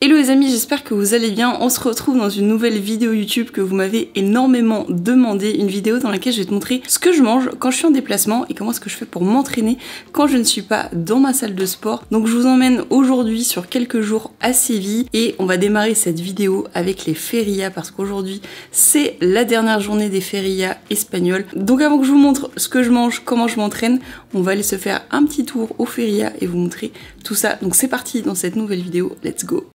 Hello les amis, j'espère que vous allez bien. On se retrouve dans une nouvelle vidéo YouTube que vous m'avez énormément demandé. Une vidéo dans laquelle je vais te montrer ce que je mange quand je suis en déplacement et comment est-ce que je fais pour m'entraîner quand je ne suis pas dans ma salle de sport. Donc je vous emmène aujourd'hui sur quelques jours à Séville et on va démarrer cette vidéo avec les ferias parce qu'aujourd'hui c'est la dernière journée des ferias espagnoles. Donc avant que je vous montre ce que je mange, comment je m'entraîne, on va aller se faire un petit tour aux ferias et vous montrer tout ça. Donc c'est parti dans cette nouvelle vidéo, let's go!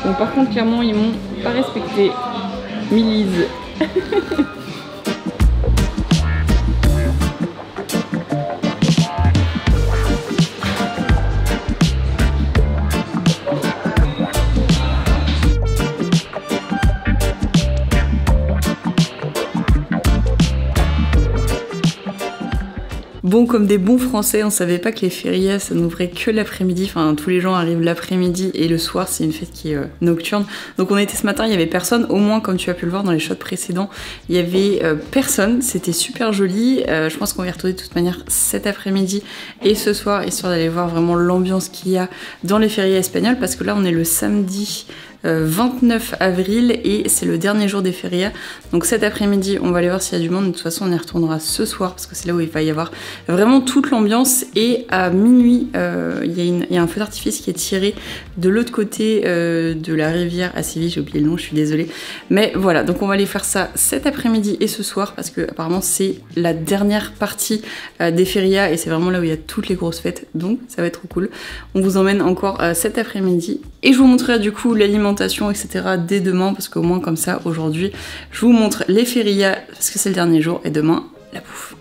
Bon, par contre, clairement, ils m'ont pas respecté. Milise. Bon, comme des bons Français, on savait pas que les ferias ça n'ouvrait que l'après-midi. Enfin, tous les gens arrivent l'après-midi et le soir, c'est une fête qui est nocturne. Donc on était ce matin, il y avait personne. Au moins, comme tu as pu le voir dans les shots précédents, il y avait personne. C'était super joli. Je pense qu'on va y retourner de toute manière cet après-midi et ce soir, histoire d'aller voir vraiment l'ambiance qu'il y a dans les ferias espagnoles. Parce que là, on est le samedi 29 avril et c'est le dernier jour des ferias. Donc cet après-midi on va aller voir s'il y a du monde. De toute façon on y retournera ce soir parce que c'est là où il va y avoir vraiment toute l'ambiance. Et à minuit il y a un feu d'artifice qui est tiré de l'autre côté de la rivière à Séville. J'ai oublié le nom, je suis désolée. Mais voilà, donc on va aller faire ça cet après-midi et ce soir parce que apparemment c'est la dernière partie des ferias et c'est vraiment là où il y a toutes les grosses fêtes. Donc ça va être trop cool. On vous emmène encore cet après-midi et je vous montrerai du coup l'alimentation etc. dès demain parce qu'au moins comme ça aujourd'hui je vous montre les ferias parce que c'est le dernier jour et demain la bouffe.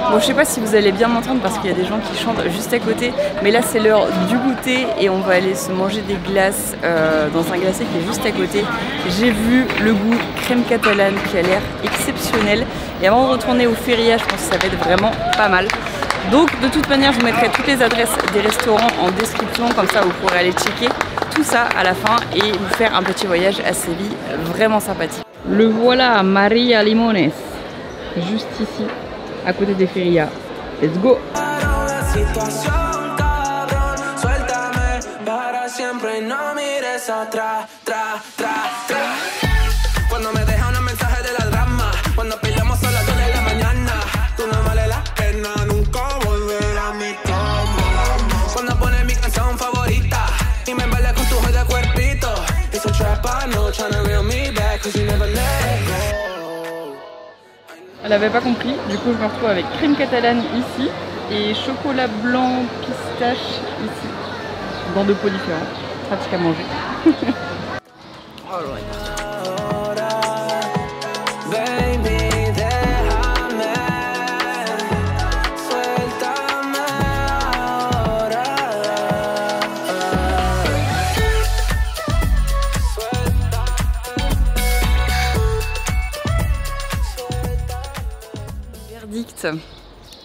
Bon, je sais pas si vous allez bien m'entendre parce qu'il y a des gens qui chantent juste à côté, mais là c'est l'heure du goûter et on va aller se manger des glaces dans un glacier qui est juste à côté. J'ai vu le goût crème catalane qui a l'air exceptionnel et avant de retourner au feria, je pense que ça va être vraiment pas mal. Donc de toute manière, je vous mettrai toutes les adresses des restaurants en description, comme ça vous pourrez aller checker tout ça à la fin et vous faire un petit voyage à Séville vraiment sympathique. Le voilà, Maria Limones, juste ici. À côté des ferias. Let's go! Elle avait pas compris, du coup je me retrouve avec crème catalane ici et chocolat blanc pistache ici, dans deux pots différents, pratique à manger.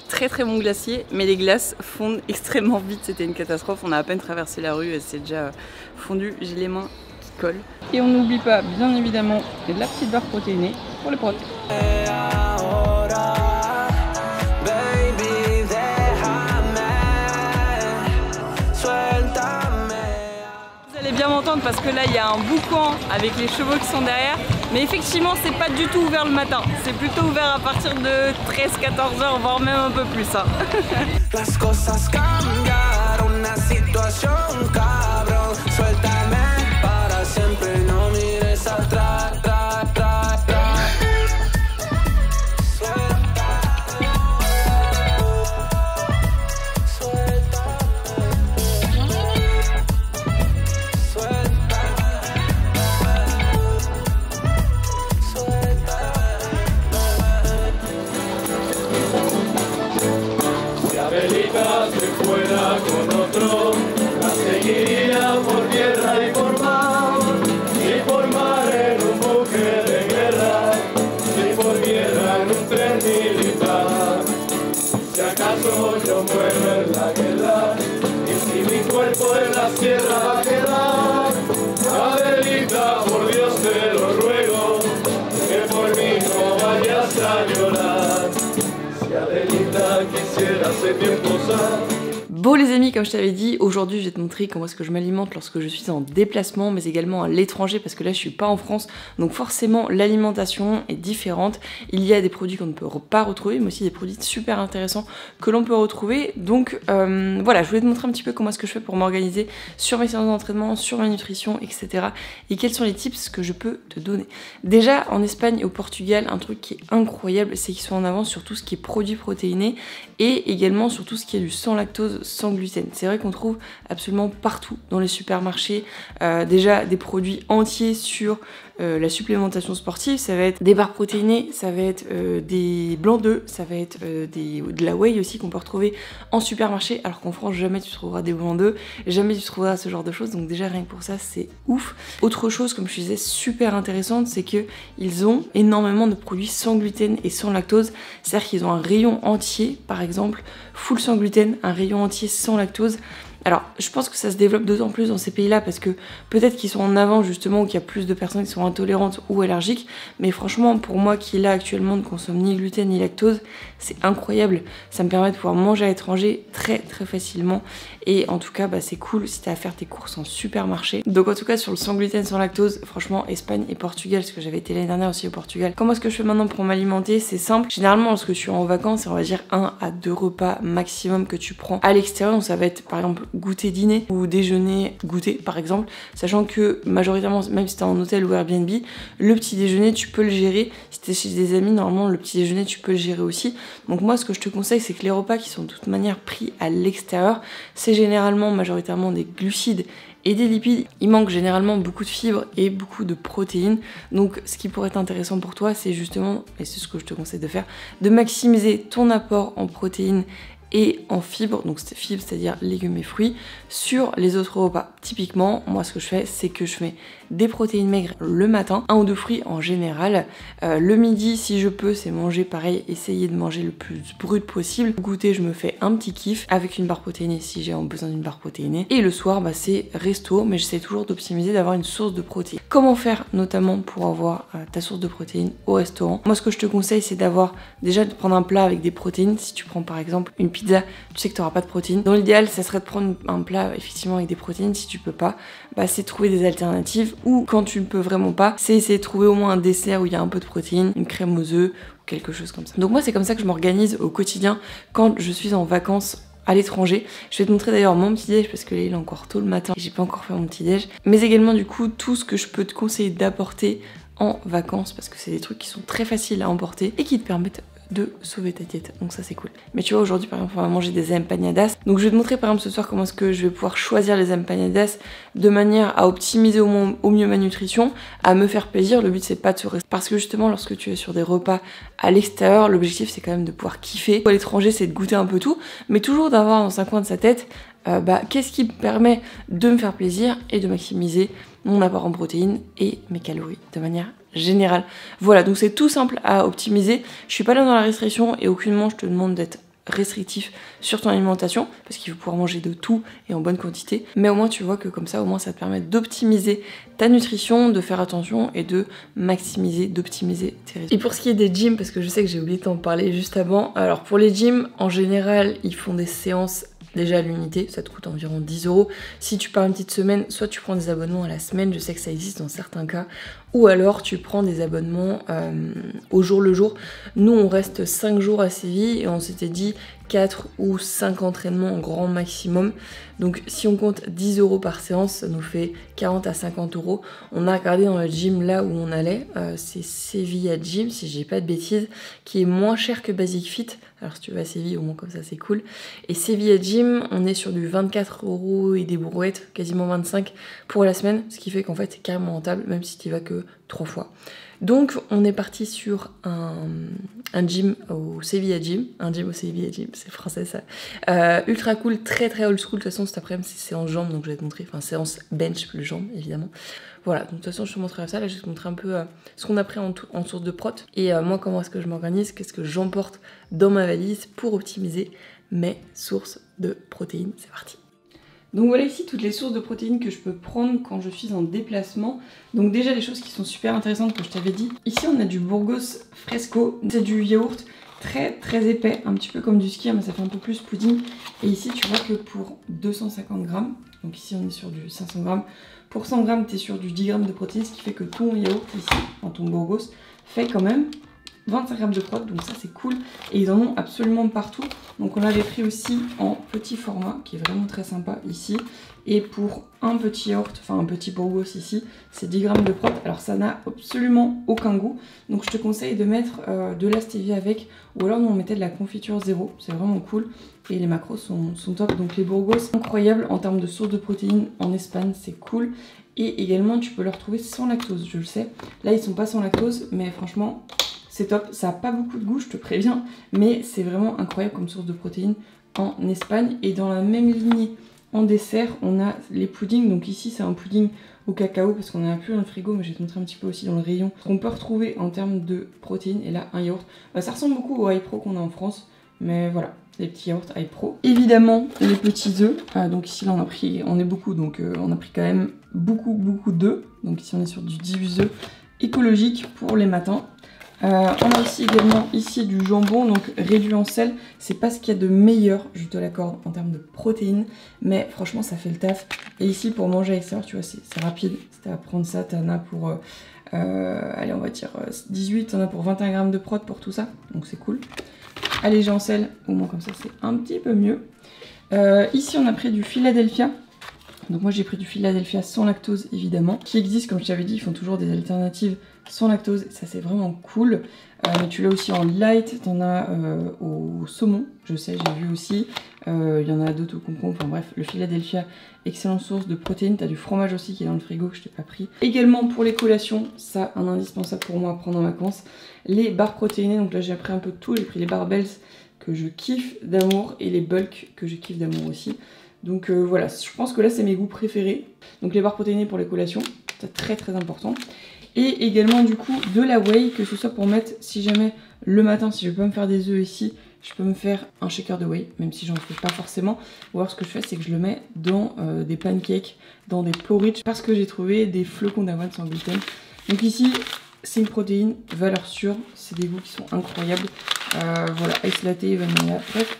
Très très bon glacier, mais les glaces fondent extrêmement vite, c'était une catastrophe. On a à peine traversé la rue et c'est déjà fondu, j'ai les mains qui collent. Et on n'oublie pas bien évidemment la petite barre protéinée pour les protéines. Vous allez bien m'entendre parce que là il y a un boucan avec les chevaux qui sont derrière. Mais effectivement, c'est pas du tout ouvert le matin. C'est plutôt ouvert à partir de 13-14 heures, voire même un peu plus. Hein. pueblo en la guerra. Y si mi cuerpo en la sierra va a quedar, Adelita, por Dios te lo ruego, que por mí no vayas a llorar. Si Adelita quisiera hace tiempo Bon les amis, comme je t'avais dit, aujourd'hui je vais te montrer comment est-ce que je m'alimente lorsque je suis en déplacement, mais également à l'étranger, parce que là je suis pas en France, donc forcément l'alimentation est différente. Il y a des produits qu'on ne peut pas retrouver, mais aussi des produits super intéressants que l'on peut retrouver. Donc voilà, je voulais te montrer un petit peu comment est-ce que je fais pour m'organiser sur mes séances d'entraînement, sur ma nutrition, etc. Et quels sont les tips que je peux te donner. Déjà, en Espagne et au Portugal, un truc qui est incroyable, c'est qu'ils sont en avance sur tout ce qui est produits protéinés et également sur tout ce qui est du sans lactose, sans gluten. C'est vrai qu'on trouve absolument partout dans les supermarchés déjà des produits entiers sur la supplémentation sportive. Ça va être des barres protéinées, ça va être des blancs d'œufs, ça va être de la whey aussi qu'on peut retrouver en supermarché, alors qu'en France jamais tu trouveras des blancs d'œufs, jamais tu trouveras ce genre de choses, donc déjà rien que pour ça c'est ouf. Autre chose, comme je disais, super intéressante, c'est que ils ont énormément de produits sans gluten et sans lactose, c'est-à-dire qu'ils ont un rayon entier, par exemple full sans gluten, un rayon entier sans lactose. Alors, je pense que ça se développe d'autant plus dans ces pays-là parce que peut-être qu'ils sont en avant justement, ou qu'il y a plus de personnes qui sont intolérantes ou allergiques, mais franchement, pour moi qui là actuellement ne consomme ni gluten ni lactose, c'est incroyable. Ça me permet de pouvoir manger à l'étranger très très facilement et en tout cas, bah, c'est cool si t'as à faire tes courses en supermarché. Donc en tout cas, sur le sans gluten, sans lactose, franchement, Espagne et Portugal, parce que j'avais été l'année dernière aussi au Portugal. Comment est-ce que je fais maintenant pour m'alimenter? C'est simple. Généralement, lorsque je suis en vacances, c'est on va dire 1 à 2 repas maximum que tu prends à l'extérieur. Donc ça va être par exemple goûter dîner ou déjeuner goûter par exemple, sachant que majoritairement même si t'es en hôtel ou Airbnb, le petit déjeuner tu peux le gérer. Si t'es chez des amis, normalement le petit déjeuner tu peux le gérer aussi. Donc moi ce que je te conseille, c'est que les repas qui sont de toute manière pris à l'extérieur, c'est généralement majoritairement des glucides et des lipides. Il manque généralement beaucoup de fibres et beaucoup de protéines. Donc ce qui pourrait être intéressant pour toi, c'est justement, et c'est ce que je te conseille de faire, de maximiser ton apport en protéines et en fibres, donc fibres c'est-à-dire légumes et fruits, sur les autres repas. Typiquement, moi ce que je fais, c'est que je mets des protéines maigres le matin, 1 ou 2 fruits en général. Le midi, si je peux, c'est manger pareil, essayer de manger le plus brut possible. Au goûter, je me fais un petit kiff avec une barre protéinée si j'ai besoin d'une barre protéinée. Et le soir, bah, c'est resto, mais j'essaie toujours d'optimiser, d'avoir une source de protéines. Comment faire notamment pour avoir ta source de protéines au restaurant? Moi ce que je te conseille, c'est d'avoir déjà de prendre un plat avec des protéines. Si tu prends par exemple une pizza, tu sais que tu n'auras pas de protéines. Dans l'idéal, ça serait de prendre un plat effectivement avec des protéines. Si tu peux pas, bah, c'est trouver des alternatives, ou quand tu ne peux vraiment pas, c'est essayer de trouver au moins un dessert où il y a un peu de protéines, une crème aux œufs ou quelque chose comme ça. Donc moi c'est comme ça que je m'organise au quotidien quand je suis en vacances à l'étranger. Je vais te montrer d'ailleurs mon petit déj parce que là il est encore tôt le matin et j'ai pas encore fait mon petit déj, mais également du coup tout ce que je peux te conseiller d'apporter en vacances, parce que c'est des trucs qui sont très faciles à emporter et qui te permettent de sauver ta diète, donc ça c'est cool. Mais tu vois, aujourd'hui par exemple on va manger des empanadas, donc je vais te montrer par exemple ce soir comment est-ce que je vais pouvoir choisir les empanadas de manière à optimiser au mieux ma nutrition, à me faire plaisir. Le but c'est pas de se rester, parce que justement lorsque tu es sur des repas à l'extérieur, l'objectif c'est quand même de pouvoir kiffer. À l'étranger c'est de goûter un peu tout, mais toujours d'avoir dans un coin de sa tête qu'est-ce qui me permet de me faire plaisir et de maximiser mon apport en protéines et mes calories de manière générale. Voilà, donc c'est tout simple à optimiser. Je suis pas là dans la restriction et aucunement je te demande d'être restrictif sur ton alimentation, parce qu'il faut pouvoir manger de tout et en bonne quantité, mais au moins tu vois que comme ça au moins ça te permet d'optimiser ta nutrition, de faire attention et de maximiser, d'optimiser tes résultats. Et pour ce qui est des gyms, parce que je sais que j'ai oublié de t'en parler juste avant, alors pour les gyms en général ils font des séances déjà à l'unité, ça te coûte environ 10 €. Si tu pars une petite semaine, soit tu prends des abonnements à la semaine, je sais que ça existe dans certains cas, ou alors tu prends des abonnements au jour le jour. Nous on reste 5 jours à Séville et on s'était dit 4 ou 5 entraînements en grand maximum. Donc si on compte 10 € par séance, ça nous fait 40 à 50 €. On a regardé dans le gym là où on allait, c'est Sevilla Gym si j'ai pas de bêtises, qui est moins cher que Basic Fit. Alors si tu vas à Séville, au moins comme ça c'est cool. Et Sevilla Gym, on est sur du 24 € et des brouettes, quasiment 25 pour la semaine, ce qui fait qu'en fait c'est carrément rentable, même si tu y vas que 3 fois. Donc on est parti sur un gym au Sevilla Gym, c'est français ça, ultra cool, très très old school. De toute façon cet après-midi c'est séance jambes, donc je vais te montrer, enfin séance bench plus jambes évidemment. Voilà, donc de toute façon je te montrerai ça, là je vais te montrer un peu ce qu'on a pris en source de prot, et moi comment est-ce que je m'organise, qu'est-ce que j'emporte dans ma valise pour optimiser mes sources de protéines. C'est parti. Donc voilà ici toutes les sources de protéines que je peux prendre quand je suis en déplacement. Donc déjà les choses qui sont super intéressantes que je t'avais dit. Ici on a du Burgos Fresco, c'est du yaourt très épais, un petit peu comme du skyr mais ça fait un peu plus pudding. Et ici tu vois que pour 250 grammes, donc ici on est sur du 500 grammes, pour 100 grammes tu es sur du 10 grammes de protéines, ce qui fait que ton yaourt ici, enfin ton Burgos, fait quand même 25 grammes de prot, donc ça c'est cool. Et ils en ont absolument partout. Donc on l'avait pris aussi en petit format, qui est vraiment très sympa ici. Et pour un petit yaourt, enfin un petit Burgos ici, c'est 10 grammes de prot. Alors ça n'a absolument aucun goût. Donc je te conseille de mettre de la stevia avec. Ou alors nous on mettait de la confiture zéro, c'est vraiment cool. Et les macros sont top. Donc les Burgos, incroyables en termes de source de protéines en Espagne, c'est cool. Et également tu peux le retrouver sans lactose, je le sais. Là ils sont pas sans lactose, mais franchement... c'est top, ça n'a pas beaucoup de goût, je te préviens, mais c'est vraiment incroyable comme source de protéines en Espagne. Et dans la même lignée, en dessert, on a les puddings. Donc ici, c'est un pudding au cacao, parce qu'on en a plus dans le frigo, mais je vais te montrer un petit peu aussi dans le rayon ce qu'on peut retrouver en termes de protéines. Et là, un yaourt. Ça ressemble beaucoup au iPro qu'on a en France, mais voilà, les petits yaourts iPro. Évidemment, les petits œufs. Donc ici, là, on est beaucoup, donc on a pris quand même beaucoup d'œufs. Donc ici, on est sur du 18 œufs écologique pour les matins. On a aussi également ici du jambon, donc réduit en sel. C'est pas ce qu'il y a de meilleur, je te l'accorde, en termes de protéines, mais franchement ça fait le taf. Et ici pour manger à l'extérieur, tu vois, c'est rapide. Si t'as à prendre ça, t'en as pour, allez on va dire 18, t'en as pour 21 grammes de prot pour tout ça, donc c'est cool. Allégé en sel, au moins comme ça c'est un petit peu mieux. Ici on a pris du Philadelphia. Donc moi j'ai pris du Philadelphia sans lactose évidemment, qui existe comme je t'avais dit, ils font toujours des alternatives sans lactose, ça c'est vraiment cool. Mais tu l'as aussi en light, t'en as au saumon, je sais, j'ai vu aussi. Il y en a d'autres au concombre, enfin bref, le Philadelphia, excellente source de protéines. T'as du fromage aussi qui est dans le frigo que je t'ai pas pris. Également pour les collations, ça un indispensable pour moi à prendre en vacances. Les barres protéinées, donc là j'ai pris un peu de tout, j'ai pris les barbells que je kiffe d'amour et les bulk que je kiffe d'amour aussi. Donc voilà, je pense que là c'est mes goûts préférés. Donc les barres protéinées pour les collations, c'est très important. Et également du coup de la whey, que ce soit pour mettre, si jamais le matin, si je peux me faire des œufs ici, je peux me faire un shaker de whey, même si j'en fais pas forcément. Ou alors ce que je fais c'est que je le mets dans des pancakes, dans des porridge, parce que j'ai trouvé des flocons d'avoine sans gluten. Donc ici c'est une protéine, valeur sûre, c'est des goûts qui sont incroyables. Voilà, ice latte, vanilla, bref.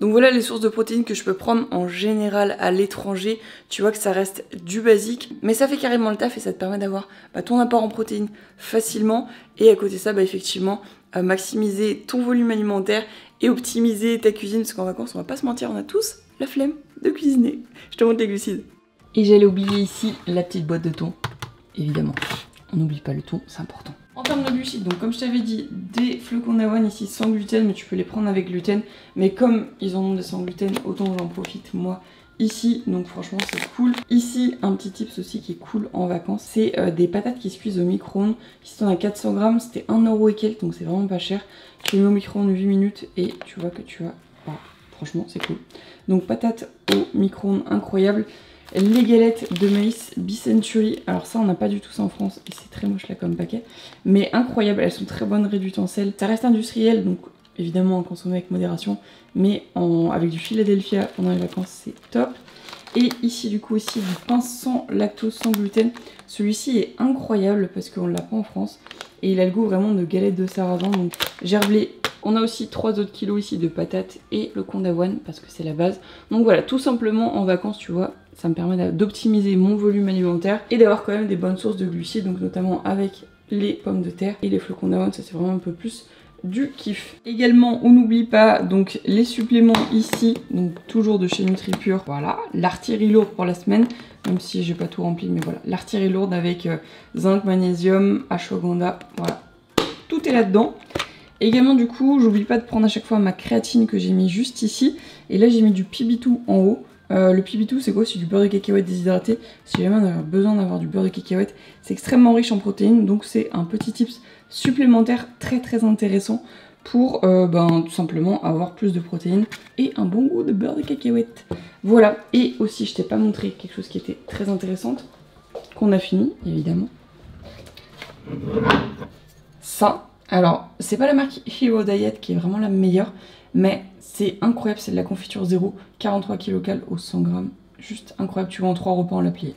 Donc voilà les sources de protéines que je peux prendre en général à l'étranger. Tu vois que ça reste du basique, mais ça fait carrément le taf et ça te permet d'avoir ton apport en protéines facilement. Et à côté de ça, effectivement, maximiser ton volume alimentaire et optimiser ta cuisine. Parce qu'en vacances, on va pas se mentir, on a tous la flemme de cuisiner. Je te montre les glucides. Et j'allais oublier ici la petite boîte de thon, évidemment. On n'oublie pas le thon, c'est important. En termes de glucides, donc comme je t'avais dit, des flocons d'avoine ici sans gluten, mais tu peux les prendre avec gluten. Mais comme ils en ont des sans gluten, autant j'en profite moi ici. Donc franchement c'est cool. Ici un petit tips aussi qui est cool en vacances, c'est des patates qui se cuisent au micro-ondes. Ici t'en as 400 grammes, c'était 1€ et quelques, donc c'est vraiment pas cher. Tu les mets au micro-ondes 8 minutes et tu vois que tu as... Oh, franchement c'est cool. Donc patates au micro-ondes incroyable. Les galettes de maïs B-Century, alors ça on n'a pas du tout ça en France et c'est très moche là comme paquet, mais incroyable, elles sont très bonnes, réduites en sel. Ça reste industriel donc évidemment à consommer avec modération, mais avec du Philadelphia pendant les vacances c'est top. Et ici du coup aussi du pain sans lactose, sans gluten. Celui-ci est incroyable parce qu'on l'a pas en France et il a le goût vraiment de galette de sarrasin, donc gerblé. On a aussi 3 autres kilos ici de patates et le con d'avoine parce que c'est la base. Donc voilà, tout simplement en vacances, tu vois, ça me permet d'optimiser mon volume alimentaire et d'avoir quand même des bonnes sources de glucides, donc notamment avec les pommes de terre et les flocons d'avoine, ça c'est vraiment un peu plus du kiff. Également, on n'oublie pas donc les suppléments ici, donc toujours de chez NutriPure. Voilà, l'artillerie lourde pour la semaine, même si j'ai pas tout rempli, mais voilà, l'artillerie lourde avec zinc, magnésium, ashwagandha, voilà, tout est là-dedans. Également du coup, j'oublie pas de prendre à chaque fois ma créatine que j'ai mis juste ici. Et là j'ai mis du PB2 en haut. Le PB2 c'est quoi? C'est du beurre de cacahuète déshydraté. Si jamais on a besoin d'avoir du beurre de cacahuète, c'est extrêmement riche en protéines. Donc c'est un petit tips supplémentaire très intéressant pour tout simplement avoir plus de protéines et un bon goût de beurre de cacahuète. Voilà, et aussi je t'ai pas montré quelque chose qui était très intéressant, qu'on a fini évidemment. Ça. Alors, c'est pas la marque Hero Diet qui est vraiment la meilleure, mais c'est incroyable, c'est de la confiture zéro, 43 kcal au 100 grammes, juste incroyable, tu vas en 3 repas en la plier.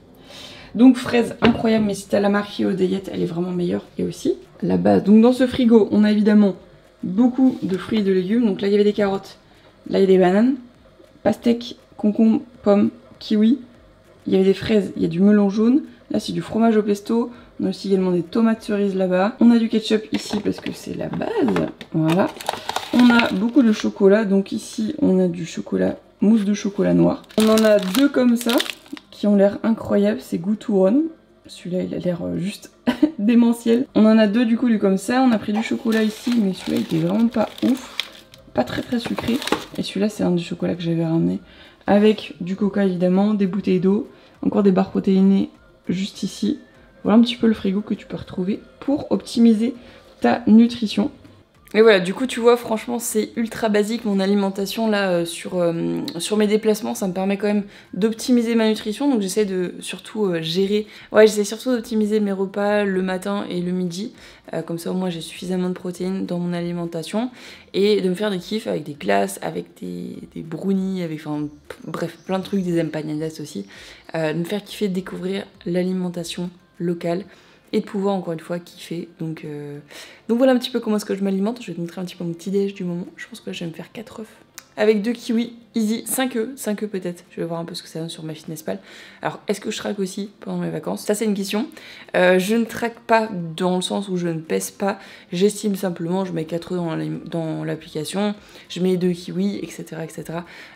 Donc fraise incroyable, mais si t'as la marque Yo Diet, elle est vraiment meilleure. Et aussi la base. Donc dans ce frigo, on a évidemment beaucoup de fruits et de légumes. Donc là il y avait des carottes, là il y a des bananes, pastèques, concombres, pommes, kiwi. Il y avait des fraises, il y a du melon jaune. Là c'est du fromage au pesto. On a aussi également des tomates cerises là-bas. On a du ketchup ici parce que c'est la base. Voilà. On a beaucoup de chocolat. Donc ici on a du chocolat, mousse de chocolat noir. On en a deux comme ça qui ont l'air incroyables. C'est Gouturon. Celui-là il a l'air juste démentiel. On en a deux du coup comme ça. On a pris du chocolat ici, mais celui-là il était vraiment pas ouf. Pas très sucré. Et celui-là c'est un du chocolat que j'avais ramené. Avec du coca évidemment, des bouteilles d'eau, encore des barres protéinées juste ici. Voilà un petit peu le frigo que tu peux retrouver pour optimiser ta nutrition. Et voilà, du coup tu vois, franchement c'est ultra basique mon alimentation là sur mes déplacements, ça me permet quand même d'optimiser ma nutrition, donc j'essaie de surtout gérer, j'essaie surtout d'optimiser mes repas le matin et le midi, comme ça au moins j'ai suffisamment de protéines dans mon alimentation, et de me faire des kiffs avec des glaces, avec des brownies, avec enfin bref plein de trucs, des empanadas aussi, de me faire kiffer, de découvrir l'alimentation locale, et de pouvoir encore une fois kiffer. Donc voilà un petit peu comment est-ce que je m'alimente. Je vais te montrer un petit peu mon petit déj du moment. Je pense que là, je vais me faire 4 œufs avec 2 kiwis, easy, 5 œufs peut-être. Je vais voir un peu ce que ça donne sur ma Fitnesspal. Alors est-ce que je traque aussi pendant mes vacances? Ça c'est une question. Je ne traque pas dans le sens où je ne pèse pas. J'estime simplement, je mets 4 œufs dans l'application, je mets 2 kiwis, etc.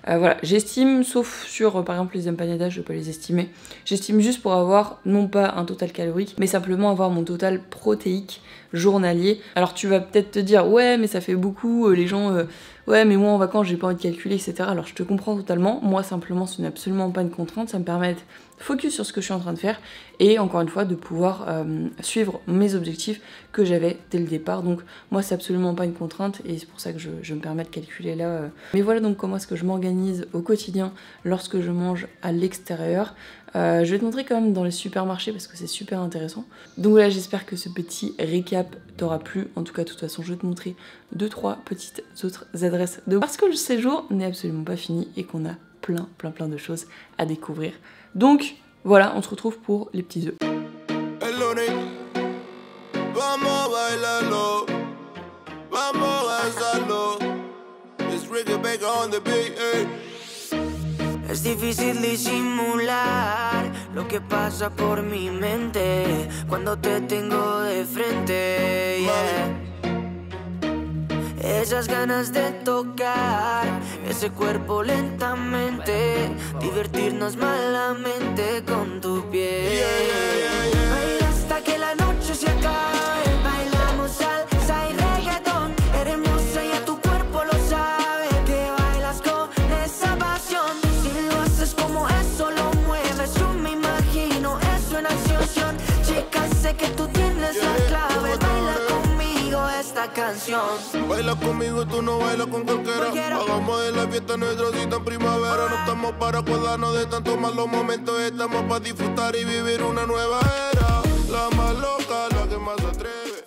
Voilà, j'estime, sauf sur par exemple les empanadas, je ne vais pas les estimer. J'estime juste pour avoir non pas un total calorique, mais simplement avoir mon total protéique journalier. Alors tu vas peut-être te dire ouais mais ça fait beaucoup, les gens ouais mais moi en vacances j'ai pas envie de calculer, etc. Alors je te comprends totalement, moi simplement ce n'est absolument pas une contrainte, ça me permet de focus sur ce que je suis en train de faire et encore une fois de pouvoir suivre mes objectifs que j'avais dès le départ. Donc moi c'est absolument pas une contrainte et c'est pour ça que je me permets de calculer là. Mais voilà donc comment est-ce que je m'organise au quotidien lorsque je mange à l'extérieur. Je vais te montrer quand même dans les supermarchés parce que c'est super intéressant. Donc voilà, j'espère que ce petit récap t'aura plu. En tout cas, de toute façon, je vais te montrer 2-3 petites autres adresses parce que le séjour n'est absolument pas fini et qu'on a plein de choses à découvrir. Donc voilà, on se retrouve pour les petits œufs. Es difícil disimular lo que pasa por mi mente cuando te tengo de frente, yeah. Esas ganas de tocar ese cuerpo lentamente, divertirnos malamente con tu piel. Baila hasta que la noche se acabe, bailamos salsa y reggaetón, eres hermosa y a tu cuerpo lo sabe, que bailas con esa pasión. Si lo haces como eso lo mueves, yo me imagino eso en acción. Chica, sé que tú tienes la clave, baila conmigo esta canción. Baila conmigo, tú no bailas con cualquiera. Hagamos de la fiesta nuestra cita en primavera. No estamos para acordarnos de tantos malos momentos, estamos para disfrutar y vivir una nueva era. La más loca, la que más atreve.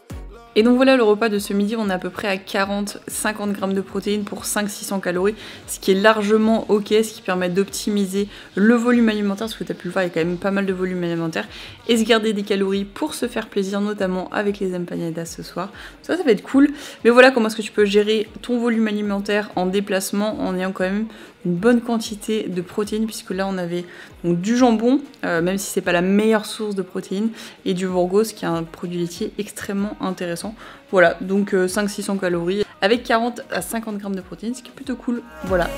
Et donc voilà le repas de ce midi, on est à peu près à 40-50 grammes de protéines pour 500-600 calories, ce qui est largement ok, ce qui permet d'optimiser le volume alimentaire, parce que tu as pu le voir, il y a quand même pas mal de volume alimentaire, et se garder des calories pour se faire plaisir, notamment avec les empanadas ce soir. Ça va être cool, mais voilà comment est-ce que tu peux gérer ton volume alimentaire en déplacement en ayant quand même une bonne quantité de protéines, puisque là on avait donc du jambon, même si c'est pas la meilleure source de protéines, et du Burgos qui est un produit laitier extrêmement intéressant. Voilà, donc 500-600 calories avec 40 à 50 grammes de protéines, ce qui est plutôt cool. Voilà.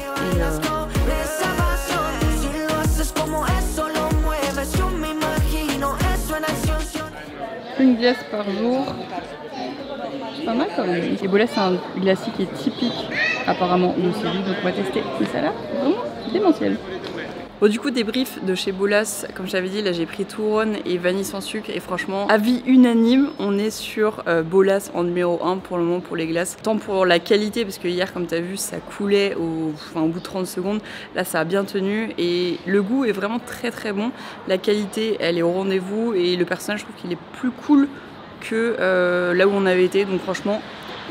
Et une glace par jour, c'est pas mal quand même. Et Bolas c'est un glacis qui est typique apparemment de Séville, donc on va tester. Mais ça a l'air vraiment démentiel. Bon, du coup, débrief de chez Bolas, comme je t'avais dit, là j'ai pris Touron et vanille sans sucre, et franchement, avis unanime, on est sur Bolas en numéro 1 pour le moment pour les glaces. Tant pour la qualité, parce que hier, comme tu as vu, ça coulait au bout de 30 secondes, là ça a bien tenu, et le goût est vraiment très bon. La qualité, elle est au rendez-vous, et le personnage, je trouve qu'il est plus cool que là où on avait été, donc franchement,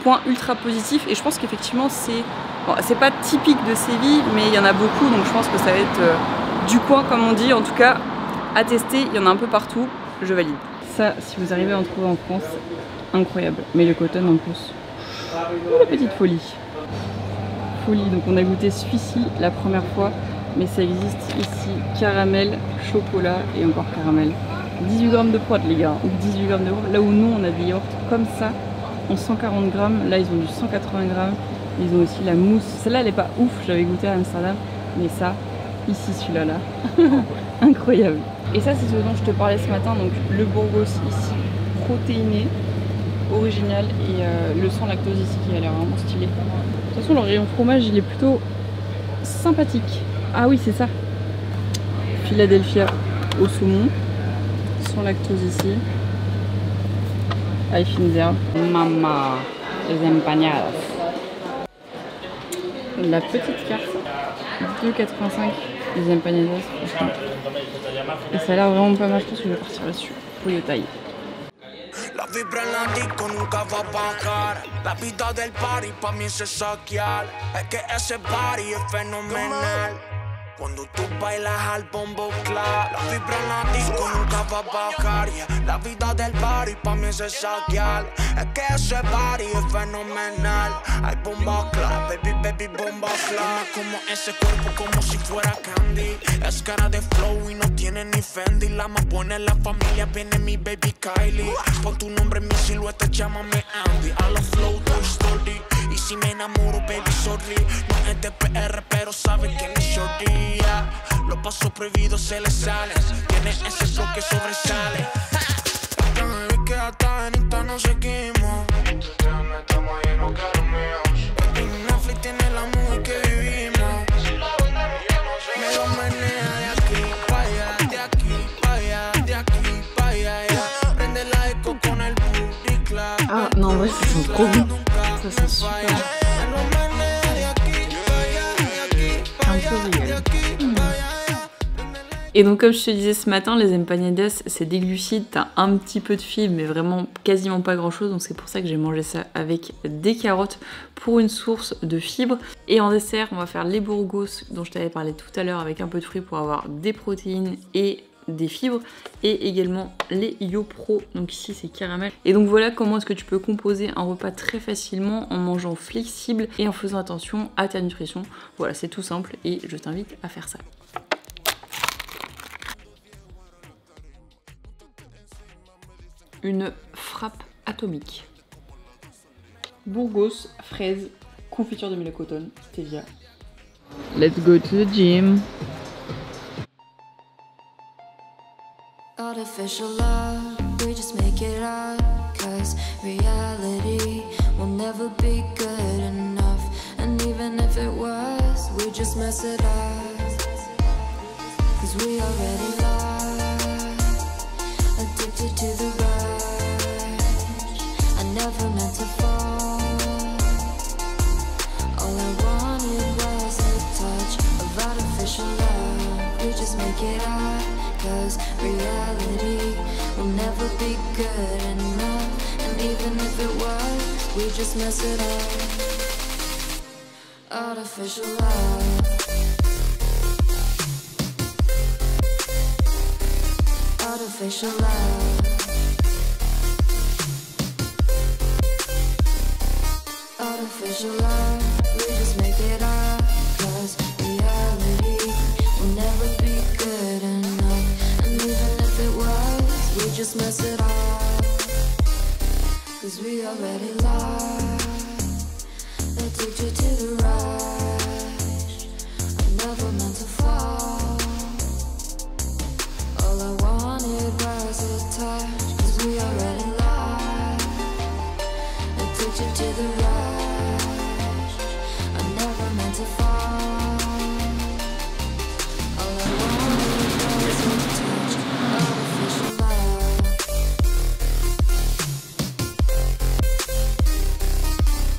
point ultra positif, et je pense qu'effectivement c'est Bon, c'est pas typique de Séville, mais il y en a beaucoup, donc je pense que ça va être du coin comme on dit. En tout cas, à tester, il y en a un peu partout, je valide. Ça, si vous arrivez à en trouver en France, incroyable. Mais le coton en plus, oh, la petite folie. Folie, donc on a goûté celui-ci la première fois, mais ça existe ici, caramel, chocolat et encore caramel. 18 grammes de prot les gars, 18 grammes de prot, là où nous on a des yaourts comme ça, en 140 grammes, là ils ont du 180 grammes, ils ont aussi la mousse, celle-là elle est pas ouf, j'avais goûté à Amsterdam, mais ça, ici celui-là là, incroyable. Et ça c'est ce dont je te parlais ce matin, donc le Burgos ici, protéiné, original, et le sans lactose ici qui a l'air vraiment stylé. De toute façon, le rayon fromage, il est plutôt sympathique. Ah oui, c'est ça. Philadelphia au saumon, sans lactose ici. Avec fines herbes. Mama, les empanadas. La petite carte, 2,85 les empanadas, franchement. Et ça a l'air vraiment pas mal, je pense que je vais partir là-dessus. Pour le taille. La vibra en la disco nunca va a bajar. La vida del party pa' mí es saquear. Es que ese party es fenomenal. Cuando tú bailas al bombo clap. La vibra en la disco nunca va a bajar. La vida del party pa' mí es saquear. Es que ese party es fenomenal. Hay bomba clap, baby, baby, bomba clap. Como ese cuerpo como si fuera candy. Es cara de flow y no tiene ni Fendi. La más buena en la familia viene mi baby Kylie. Pon tu nombre en mi silueta, llámame Andy. A los flow, Toy Story. Y si me enamoro, baby, sorry. No es de PR, pero sabe que es shorty. Los pasos prohibidos se le salen. Tiene ese flow que sobresale. Esta baby que hasta en Insta no seguimos. Estamos ahí, no quiero míos. En Netflix tiene la mujer que vivimos. Me lo menea de aquí pa' allá, de aquí pa' allá, de aquí pa' allá. Prende la eco con el booty clap. Ah non, en vrai ça sent trop bon. Ça sent super. Un peu réel. Et donc comme je te disais ce matin, les empanadas c'est des glucides, t'as un petit peu de fibres mais vraiment quasiment pas grand chose, donc c'est pour ça que j'ai mangé ça avec des carottes pour une source de fibres. Et en dessert on va faire les Burgos dont je t'avais parlé tout à l'heure avec un peu de fruits pour avoir des protéines et des fibres, et également les YoPro, donc ici c'est caramel. Et donc voilà comment est-ce que tu peux composer un repas très facilement en mangeant flexible et en faisant attention à ta nutrition. Voilà, c'est tout simple et je t'invite à faire ça. Une frappe atomique. Burgos, fraises, confiture de mélocotone, stevia. Let's go to the gym. Artificial love, we just make it up. Cause reality will never be good enough. And even if it was, we just mess it up. Cause we already lost, addicted to the rush. I never meant to fall. All I wanted was a touch of artificial love. We just make it up. Cause reality will never be good enough. And even if it was, we just mess it up. Artificial love. Artificial love. Artificial love. We just make it up. Cause reality will never be good enough. And even if it was, we just mess it up. Cause we already lost, addicted to the rush. I never meant to fall. All I wanted was a touch. Cause we already lost, addicted to the rush. I never meant to fall. All I wanted was a touch. Artificial love.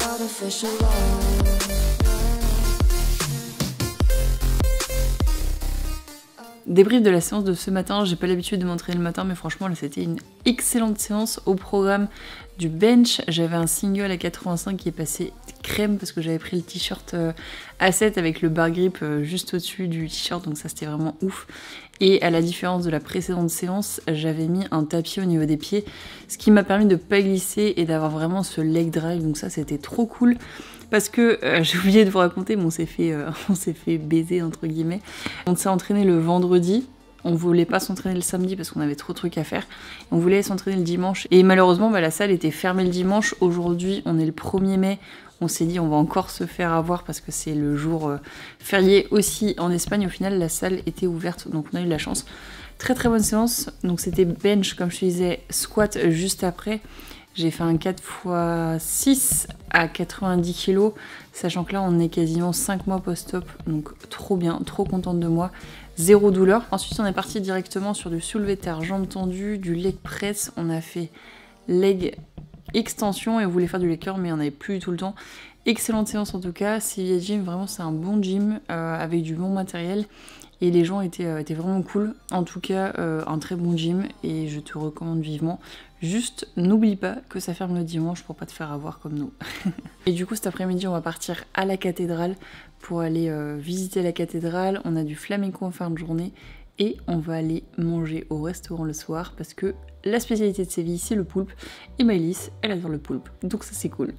Artificial love. Débrief de la séance de ce matin, j'ai pas l'habitude de m'entraîner le matin mais franchement là c'était une excellente séance. Au programme du bench. J'avais un single à 85 qui est passé crème parce que j'avais pris le t-shirt A7 avec le bar grip juste au-dessus du t-shirt, donc ça c'était vraiment ouf. Et à la différence de la précédente séance, j'avais mis un tapis au niveau des pieds, ce qui m'a permis de pas glisser et d'avoir vraiment ce leg drive, donc ça c'était trop cool. Parce que j'ai oublié de vous raconter, mais on s'est fait baiser entre guillemets. On s'est entraîné le vendredi. On voulait pas s'entraîner le samedi parce qu'on avait trop de trucs à faire. On voulait s'entraîner le dimanche. Et malheureusement, la salle était fermée le dimanche. Aujourd'hui, on est le 1er mai. On s'est dit on va encore se faire avoir parce que c'est le jour férié aussi en Espagne. Au final, la salle était ouverte, donc on a eu de la chance. Très très bonne séance. Donc c'était bench, comme je te disais, squat juste après. J'ai fait un 4x6 à 90 kg, sachant que là on est quasiment 5 mois post-op, donc trop bien, trop contente de moi, zéro douleur. Ensuite on est parti directement sur du soulevé de terre, jambes tendues, du leg press, on a fait leg extension et on voulait faire du leg curl mais on n'avait plus du tout le temps. Excellente séance en tout cas, Sevilla Gym, vraiment c'est un bon gym avec du bon matériel. Et les gens étaient vraiment cool. En tout cas, un très bon gym et je te recommande vivement. Juste, n'oublie pas que ça ferme le dimanche pour pas te faire avoir comme nous. Et du coup, cet après-midi, on va partir à la cathédrale pour aller visiter la cathédrale. On a du flamenco en fin de journée et on va aller manger au restaurant le soir parce que la spécialité de Séville, c'est le poulpe. Et Maëlys, elle adore le poulpe. Donc ça, c'est cool.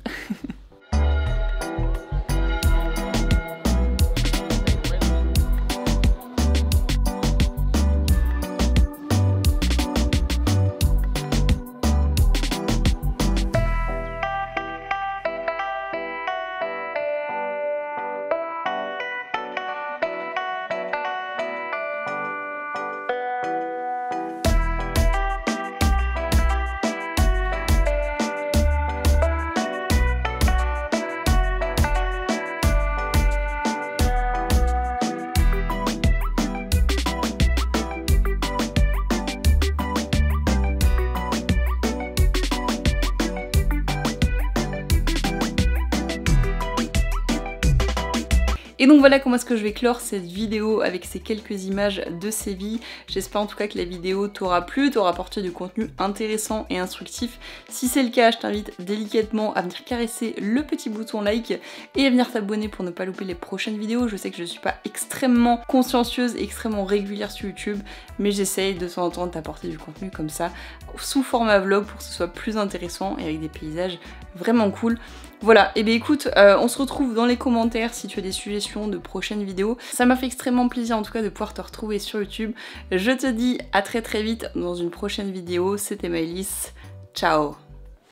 Et donc voilà comment est-ce que je vais clore cette vidéo avec ces quelques images de Séville. J'espère en tout cas que la vidéo t'aura plu, t'aura apporté du contenu intéressant et instructif. Si c'est le cas, je t'invite délicatement à venir caresser le petit bouton like et à venir t'abonner pour ne pas louper les prochaines vidéos. Je sais que je suis pas extrêmement consciencieuse, extrêmement régulière sur YouTube, mais j'essaye de temps en temps de t'apporter du contenu comme ça, sous format vlog pour que ce soit plus intéressant et avec des paysages vraiment cool. Voilà, et bien écoute, on se retrouve dans les commentaires si tu as des suggestions de prochaines vidéos. Ça m'a fait extrêmement plaisir en tout cas de pouvoir te retrouver sur YouTube. Je te dis à très très vite dans une prochaine vidéo. C'était Maëlys, ciao.